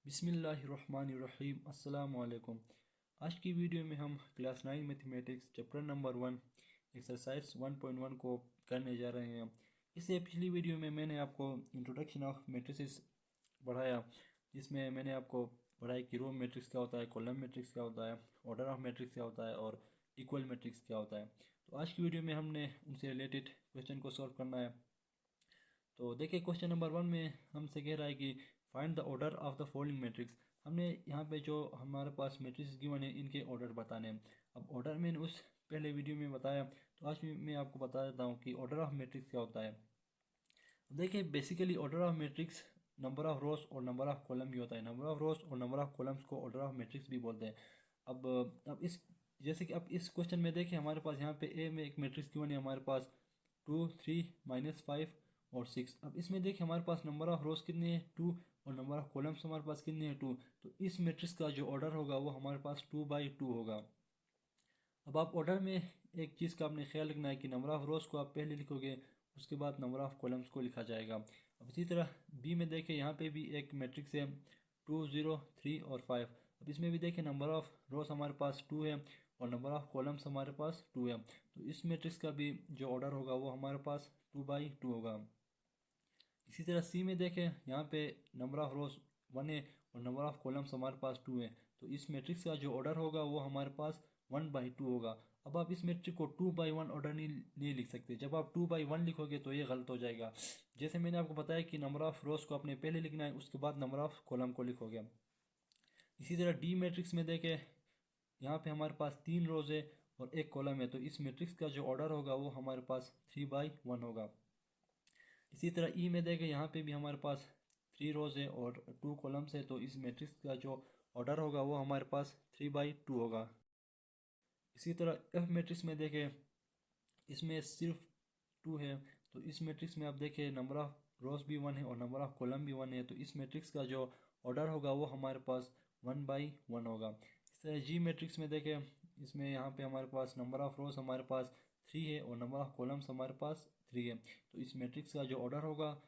बिस्मिल्लाहिर्रहमानिर्रहीम अस्सलाम वालेकुम। आज की वीडियो में हम class 9 mathematics chapter number 1 exercise 1.1 को करने जा रहे हैं। इससे पिछली वीडियो में मैंने आपको इंट्रोडक्शन ऑफ मैट्रिसेस पढ़ाया, जिसमें मैंने आपको पढ़ाया कि रो मैट्रिक्स क्या होता है, कॉलम मैट्रिक्स क्या होता है, ऑर्डर ऑफ मैट्रिक्स क्या होता है और इक्वल मैट्रिक्स क्या होता है। तो आज की वीडियो में हमने उनसे रिलेटेड क्वेश्चन को सॉल्व करना है। तो देखिए, क्वेश्चन नंबर 1 में हमसे कह रहा है कि find the order of the following matrix. हमने यहाँ पे जो हमारे पास मैट्रिक्स गिवन है इनके ऑर्डर बताने हैं। अब ऑर्डर मैंने उस पहले वीडियो में बताया, तो आज भी मैं आपको बता देता हूँ कि ऑर्डर ऑफ मैट्रिक्स क्या होता है। अब देखिए, basically order of matrix number of रोज और नंबर ऑफ कॉलम भी होता है। नंबर ऑफ रोज और नंबर ऑफ कॉलम्स को ऑर्डर ऑफ मैट्रिक्स भी बोलते हैं। अब इस जैसे कि अब इस क्वेश्चन में देखिए, हमारे पास यहाँ पे ए में एक मैट्रिक्स गिवन है हमारे पास 2 3 -5 और 6। अब इसमें देखिए हमारे पास नंबर ऑफ रोज कितने हैं 2 और नंबर ऑफ कॉलम्स हमारे पास कितने हैं 2। तो इस मैट्रिक्स का जो ऑर्डर होगा वो हमारे पास 2/2 होगा। अब आप ऑर्डर में एक चीज़ का आपने ख्याल रखना है कि नंबर ऑफ रोज को आप पहले लिखोगे, उसके बाद नंबर ऑफ कॉलम्स को लिखा जाएगा। अब इसी तरह बी में देखें, यहाँ पे भी एक मैट्रिक्स है 2 0 3 और 5। अब इसमें भी देखें नंबर ऑफ रोज हमारे पास 2 है और नंबर ऑफ कॉलम्स हमारे पास 2 है। तो इस मैट्रिक्स का भी जो ऑर्डर होगा वो हमारे पास 2/2 होगा। इसी तरह सी में देखें, यहाँ पे नंबर ऑफ रोज 1 है और नंबर ऑफ कॉलम्स हमारे पास 2 है। तो इस मैट्रिक्स का जो ऑर्डर होगा वो हमारे पास 1/2 होगा। अब आप इस मैट्रिक्स को 2/1 ऑर्डर नहीं लिख सकते। जब आप 2/1 लिखोगे तो ये गलत हो जाएगा। जैसे मैंने आपको बताया कि नंबर ऑफ रोज को आपने पहले लिखना है, उसके बाद नंबर ऑफ कॉलम को लिखोगे। इसी तरह डी मैट्रिक्स में देखें, यहाँ पे हमारे पास 3 रोज है और एक कॉलम है। तो इस मैट्रिक्स का जो ऑर्डर होगा वो हमारे पास 3/1 होगा। इसी तरह ई में देखें, यहाँ पे भी हमारे पास 3 रोज है और 2 कॉलम्स है। तो इस मैट्रिक्स का जो ऑर्डर होगा वो हमारे पास 3/2 होगा। इसी तरह एफ मैट्रिक्स में देखें, इसमें सिर्फ 2 है। तो इस मैट्रिक्स में आप देखें नंबर ऑफ रोज भी 1 है और नंबर ऑफ कॉलम भी 1 है। तो इस मैट्रिक्स का जो ऑर्डर होगा वो हमारे पास 1/1 होगा। इस तरह जी मैट्रिक्स में देखें, इसमें यहाँ पे हमारे पास नंबर ऑफ रोज हमारे पास 3 है और नंबर ऑफ कॉलम्स हमारे पास 3 है। तो इस मैट्रिक्स का जो ऑर्डर होगा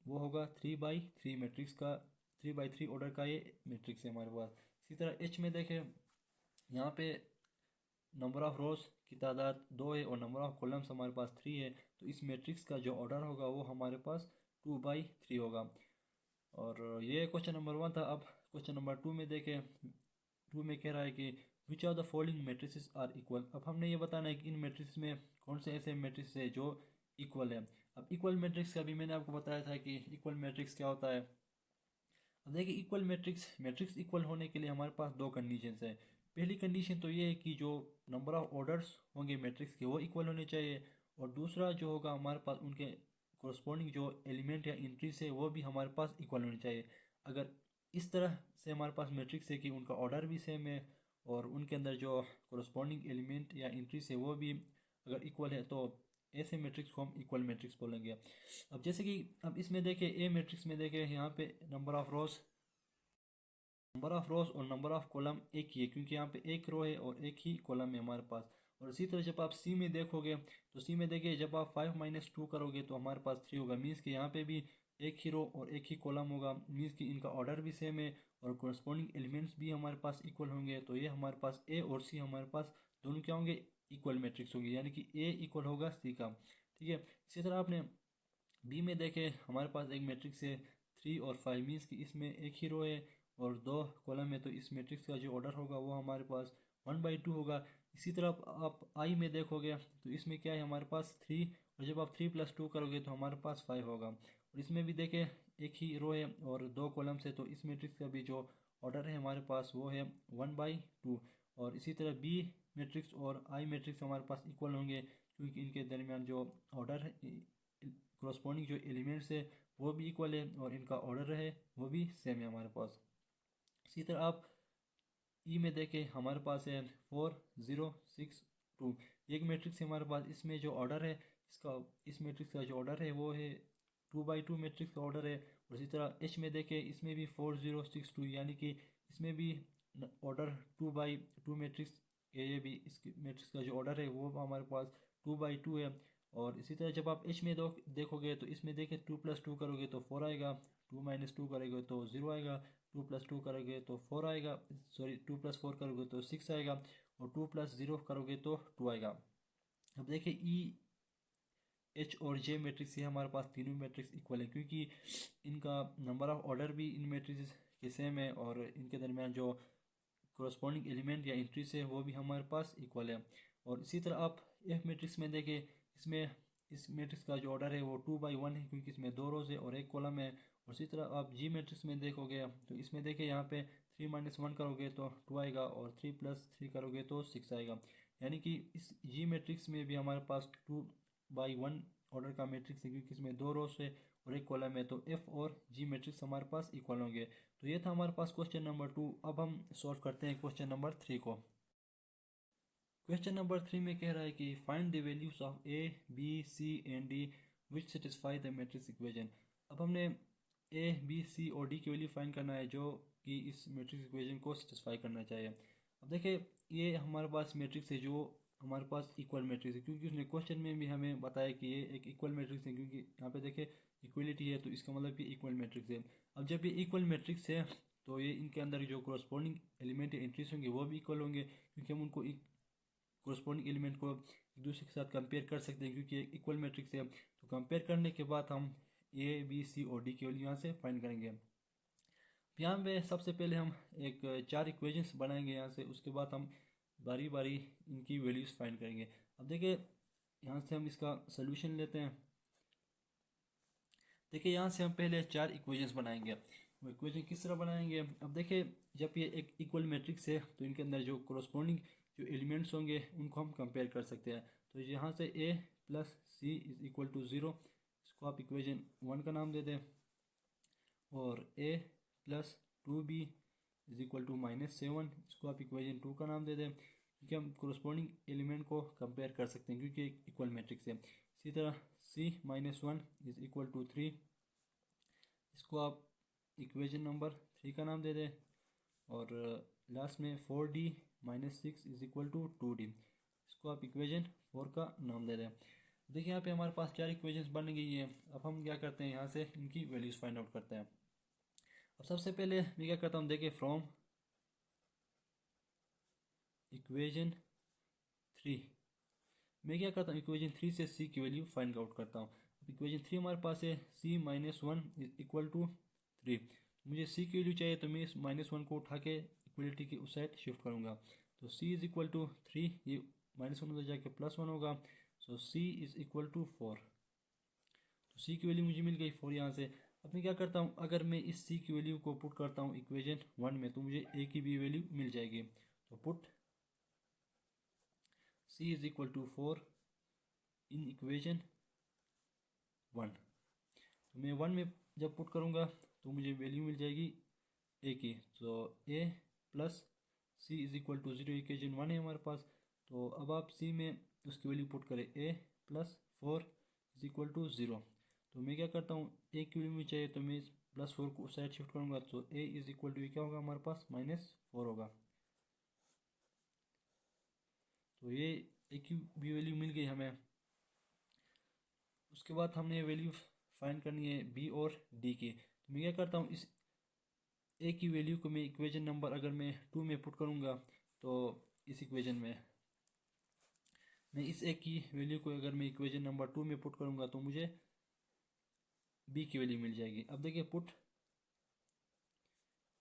वो होगा 3/3 मैट्रिक्स का, 3/3 ऑर्डर का ये मैट्रिक्स है हमारे पास। इसी तरह एच में देखें, यहाँ पे नंबर ऑफ रोज की तादाद 2 है और नंबर ऑफ कॉलम्स हमारे पास 3 है। तो इस मैट्रिक्स का जो ऑर्डर होगा वो हमारे पास 2/3 होगा। और ये क्वेश्चन नंबर 1 था। अब क्वेश्चन नंबर 2 में देखें, 2 में कह रहा है कि which of the following matrices are equal. अब हमने ये बताना है कि इन मैट्रिक्स में कौन से ऐसे मैट्रिक्स है जो इक्वल है। अब इक्वल मैट्रिक्स का भी मैंने आपको बताया था कि इक्वल मैट्रिक्स क्या होता है। अब देखिए, इक्वल मैट्रिक्स मैट्रिक्स इक्वल होने के लिए हमारे पास दो कंडीशंस है। पहली कंडीशन तो ये है कि जो नंबर ऑफ ऑर्डर्स होंगे मैट्रिक्स के वो इक्वल होने चाहिए, और दूसरा जो होगा हमारे पास उनके कोरस्पॉन्डिंग जो एलिमेंट या इंट्रीज है वो भी हमारे पास इक्वल होने चाहिए। अगर इस तरह से हमारे पास मैट्रिक्स है कि उनका ऑर्डर भी सेम है और उनके अंदर जो कोरस्पॉन्डिंग एलिमेंट या इंट्रीज है वो भी अगर इक्वल है, तो ऐसे मैट्रिक्स को हम इक्वल मैट्रिक्स बोलेंगे। अब जैसे कि अब इसमें देखें, ए मैट्रिक्स में देखें, यहाँ पे नंबर ऑफ रोज और नंबर ऑफ कॉलम एक ही है, क्योंकि यहाँ पे एक रो है और एक ही कॉलम है हमारे पास। और इसी तरह जब आप सी में देखोगे, तो सी में देखिए जब आप 5 - 2 करोगे तो हमारे पास 3 होगा। मीन्स कि यहाँ पे भी एक ही रो और एक ही कॉलम होगा। मीन्स कि इनका ऑर्डर भी सेम है और कोरस्पॉन्डिंग एलिमेंट्स भी हमारे पास इक्वल होंगे। तो ये हमारे पास ए और सी हमारे पास दोनों क्या होंगे, इक्वल मैट्रिक्स होंगे, यानी कि ए इक्वल होगा सी का। ठीक है। इसी तरह आपने बी में देखें, हमारे पास एक मैट्रिक्स है 3 और 5। मीन्स कि इसमें एक ही रो है और 2 कॉलम है। तो इस मैट्रिक्स का जो ऑर्डर होगा वो हमारे पास 1/2 होगा। इसी तरह आप आई में देखोगे, तो इसमें क्या है हमारे पास 3, और जब आप 3 + 2 करोगे तो हमारे पास 5 होगा। और इसमें भी देखें एक ही रो है और 2 कॉलम्स है। तो इस मैट्रिक्स का भी जो ऑर्डर है हमारे पास वो है 1/2। और इसी तरह बी मैट्रिक्स और आई मैट्रिक्स हमारे पास इक्वल होंगे, क्योंकि इनके दरमियान जो ऑर्डर है, कोरस्पॉन्डिंग जो एलिमेंट्स है वो भी इक्वल है और इनका ऑर्डर है वो भी सेम है हमारे पास। इसी तरह आप ई में देखें, हमारे पास है 4 0 6 2। एक मैट्रिक्स है हमारे पास, इसमें जो ऑर्डर है इसका, इस मैट्रिक्स का जो ऑर्डर है वो है 2/2 मैट्रिक्स का ऑर्डर है। और इसी तरह एच में देखें, इसमें भी 4 0 6 2, यानी कि इसमें भी ऑर्डर 2/2 मैट्रिक्स, ये भी इस मैट्रिक्स का जो ऑर्डर है वो हमारे पास 2/2 है। और इसी तरह जब आप एच में देखोगे, तो इसमें देखें 2 + 2 करोगे तो 4 आएगा, 2 - 2 करोगे तो 0 आएगा, 2 + 2 करोगे तो 4 आएगा, सॉरी 2 + 4 करोगे तो 6 आएगा, और 2 + 0 करोगे तो 2 आएगा। अब देखिए ई एच और जे मैट्रिक्स, ये हमारे पास तीनों मैट्रिक्स इक्वल है, क्योंकि इनका नंबर ऑफ ऑर्डर भी इन मैट्रिक्स के सेम है, और इनके दरमियान जो कोरस्पॉन्डिंग एलिमेंट या इंट्रीज है वो भी हमारे पास इक्वल है। और इसी तरह आप एफ मैट्रिक्स में देखें, इसमें इस मैट्रिक्स का जो ऑर्डर है वो 2/1 है, क्योंकि इसमें 2 रोज है और 1 कॉलम है। और इसी तरह आप जी मैट्रिक्स में देखोगे तो इसमें देखिए यहाँ पे 3 - 1 करोगे तो 2 आएगा, और 3 + 3 करोगे तो 6 आएगा। यानी कि इस जी मैट्रिक्स में भी हमारे पास 2/1 ऑर्डर का मैट्रिक्स है, क्योंकि इसमें 2 रोज है और 1 कॉलम है, तो एफ और जी मैट्रिक्स हमारे पास इक्वल होंगे। तो ये था हमारे पास क्वेश्चन नंबर 2। अब हम सॉल्व करते हैं क्वेश्चन नंबर 3 को। क्वेश्चन नंबर 3 में कह रहा है कि find the values of A B C and D which satisfy the matrix equation. अब हमने ए बी सी और डी की वैल्यू फाइंड करना है जो कि इस मैट्रिक्स इक्वेशन को सेटिस्फाई करना चाहिए। अब देखिए ये हमारे पास मैट्रिक्स है जो हमारे पास इक्वल मैट्रिक्स है, क्योंकि उसने क्वेश्चन में भी हमें बताया कि ये एक इक्वल मैट्रिक्स है, क्योंकि यहाँ पे देखिए इक्वलिटी है, तो इसका मतलब कि इक्वल मैट्रिक्स है। अब जब ये इक्वल मैट्रिक्स है तो ये इनके अंदर जो कोरस्पॉन्डिंग एलिमेंट या इंट्रीज होंगे वो भी इक्वल होंगे, क्योंकि हम उनको कोरस्पॉन्डिंग एलिमेंट को एक दूसरे के साथ कंपेयर कर सकते हैं, क्योंकि एक इक्वल मैट्रिक्स है। तो कंपेयर करने के बाद हम ए बी सी और डी की वैल्यू यहाँ से फाइंड करेंगे। यहाँ पे सबसे पहले हम एक 4 इक्वेशंस बनाएंगे यहाँ से, उसके बाद हम बारी बारी इनकी वैल्यूज फाइंड करेंगे। अब देखिए यहाँ से हम इसका सोल्यूशन लेते हैं। देखिए यहाँ से हम पहले 4 इक्वेशंस बनाएंगे। वो इक्वेशन किस तरह बनाएंगे, अब देखिए जब ये एक इक्वल मैट्रिक्स है तो इनके अंदर जो कोरस्पॉन्डिंग जो एलिमेंट्स होंगे उनको हम कंपेयर कर सकते हैं। तो यहाँ से a + c = 0, इसको आप इक्वेशन 1 का नाम दे दें, और a + 2b -7, इसको आप इक्वेशन 2 का नाम दे दें, क्योंकि हम कोरस्पॉन्डिंग एलिमेंट को कंपेयर कर सकते हैं, क्योंकि एक इक्वल मैट्रिक्स है। इसी तरह c - 1 = 3, इसको आप इक्वेशन नंबर 3 का नाम दे दें, और लास्ट में 4d - 6 = 2d, इसको आप इक्वेशन 4 का नाम दे दें। देखिए यहाँ पे हमारे पास 4 इक्वेशंस बन गई हैं। अब हम क्या करते हैं, यहाँ से इनकी वैल्यूज़ फाइंड आउट करते हैं। अब सबसे पहले मैं क्या करता हूँ, देखिए फ्रॉम इक्वेशन 3 मैं क्या करता हूँ, इक्वेशन 3 से c की वैल्यू फाइंड आउट करता हूँ। इक्वेशन 3 हमारे पास है c - 1 = 3। मुझे c की वैल्यू चाहिए, तो मैं इस -1 को उठा के इक्वलिटी की उस साइड शिफ्ट करूँगा। तो c = 3, ये -1 उधर जाके +1 होगा, सो c = 4। तो c की वैल्यू मुझे मिल गई 4 यहाँ से। अब मैं क्या करता हूँ, अगर मैं इस c की वैल्यू को पुट करता हूँ इक्वेशन 1 में, तो मुझे a की भी वैल्यू मिल जाएगी। तो पुट c = 4 इन इक्वेशन 1। तो मैं 1 में जब पुट करूँगा तो मुझे वैल्यू मिल जाएगी a की। तो a + c = 0 इक्वेशन 1 है हमारे पास। तो अब आप c में उसकी वैल्यू पुट करें, a + 4 = 0। तो मैं क्या करता हूँ, a की वैल्यू मुझे चाहिए, तो मैं इस +4 को उस साइड शिफ्ट करूँगा, तो a = क्या होगा हमारे पास, -4 होगा। तो ये a की भी वैल्यू मिल गई हमें। उसके बाद हमने वैल्यू फाइंड करनी है b और d की। तो मैं क्या करता हूँ, इस a की वैल्यू को मैं इक्वेशन नंबर अगर मैं 2 में पुट करूँगा, तो इस इक्वेशन में मैं इस a की वैल्यू को अगर मैं इक्वेशन नंबर 2 में पुट करूँगा तो मुझे b की वैल्यू मिल जाएगी। अब देखिए put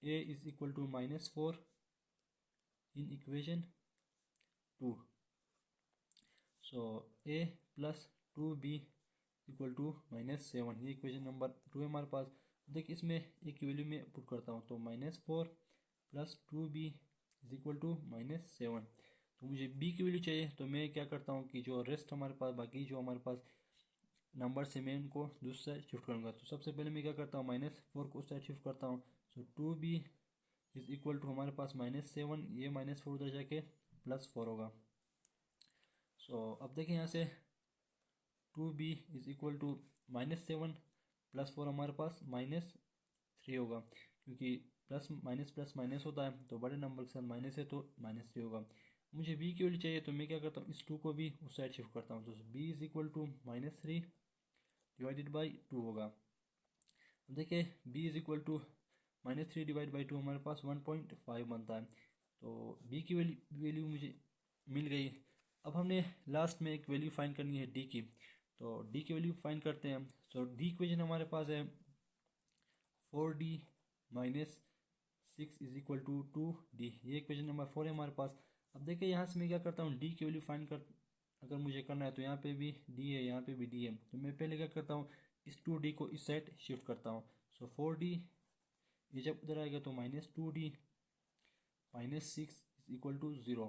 a = -4 in equation 2, so a + 2b = -7, ये इक्वेशन नंबर 2 है हमारे पास। देखिए इसमें a की वैल्यू में पुट करता हूँ, तो -4 + 2b = -7। तो मुझे b की वैल्यू चाहिए, तो मैं क्या करता हूँ कि जो रेस्ट हमारे पास बाकी जो हमारे पास नंबर से मैं इनको दूसरे साइड शिफ्ट करूँगा। तो सबसे पहले मैं क्या करता हूँ, -4 को उस साइड शिफ्ट करता हूँ, सो 2b = हमारे पास -7, ये -4 उधर जाके +4 होगा। सो अब देखिए यहाँ से 2b = -7 +4 हमारे पास -3 होगा, क्योंकि प्लस होता है, तो बड़े नंबर के साथ माइनस है तो -3 होगा। मुझे b की वैल्यू चाहिए, तो मैं क्या करता हूँ, इस 2 को भी उस साइड शिफ्ट करता हूँ, तो b = -3 / 2 होगा। देखिए b is equal to -3 divide by 2 हमारे पास 1.5 बनता है। तो b की वैल्यू मुझे मिल गई। अब हमने लास्ट में एक वैल्यू फाइंड करनी है d की, तो d की वैल्यू फाइंड करते हैं। तो d इक्वेशन हमारे पास है 4d minus 6 is equal to 2d, ये इक्वेशन नंबर 4 है हमारे पास। अब देखिए यहाँ से मैं क्या करता हूँ, d की वैल्यू फाइंड कर अगर मुझे करना है तो यहाँ पे भी d है, यहाँ पे भी d है, तो मैं पहले क्या करता हूँ, इस 2d को इस साइड शिफ्ट करता हूँ। सो 4d ये जब उधर आएगा तो -2d minus 6 is equal to 0।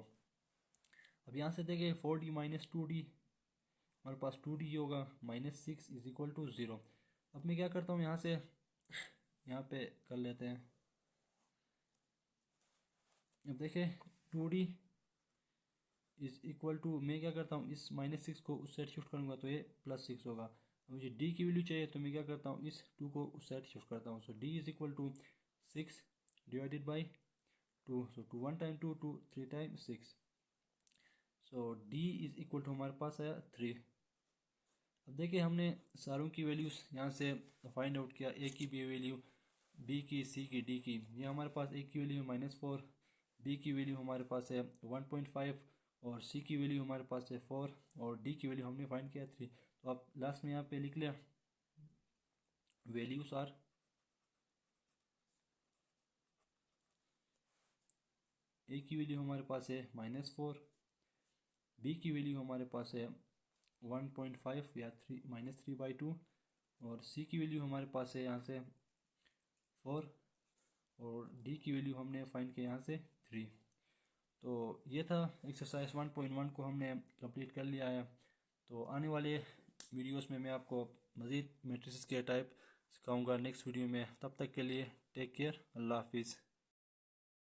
अब यहाँ से देखिए 4d माइनस 2d हमारे पास 2d होगा, -6 इज इक्वल टू 0। अब मैं क्या करता हूँ, यहाँ से यहाँ पे कर लेते हैं। अब देखिए 2d इज इक्वल टू, मैं क्या करता हूँ, इस -6 को उस साइड शिफ्ट करूँगा तो ये +6 होगा। अब मुझे d की वैल्यू चाहिए तो मैं क्या करता हूँ, इस 2 को उस साइड शिफ्ट करता हूँ। So d is equal to 6 divided by 2। So 2 1 time 2 2 3 time 6। So d is equal to हमारे पास आया 3। अब देखिए हमने सारों की वैल्यूज़ यहाँ से फाइंड आउट किया, a की भी वैल्यू, b की, c की, d की। ये हमारे पास a की वैल्यू है -4, b की वैल्यू हमारे पास है 1.5 और c की वैल्यू हमारे पास है 4 और d की वैल्यू हमने फाइंड किया 3। तो आप लास्ट में यहाँ पे लिख लिया वैल्यूज आर a की वैल्यू हमारे पास है -4, b की वैल्यू हमारे पास है 1.5 या -3/2 और c की वैल्यू हमारे पास है यहाँ से 4 और d की वैल्यू हमने फाइंड किया यहाँ से 3। तो ये था एक्सरसाइज 1.1 को हमने कंप्लीट कर लिया है। तो आने वाले वीडियोस में मैं आपको मज़ीद मैट्रिसेस के टाइप सिखाऊंगा नेक्स्ट वीडियो में। तब तक के लिए टेक केयर, अल्लाह हाफिज़।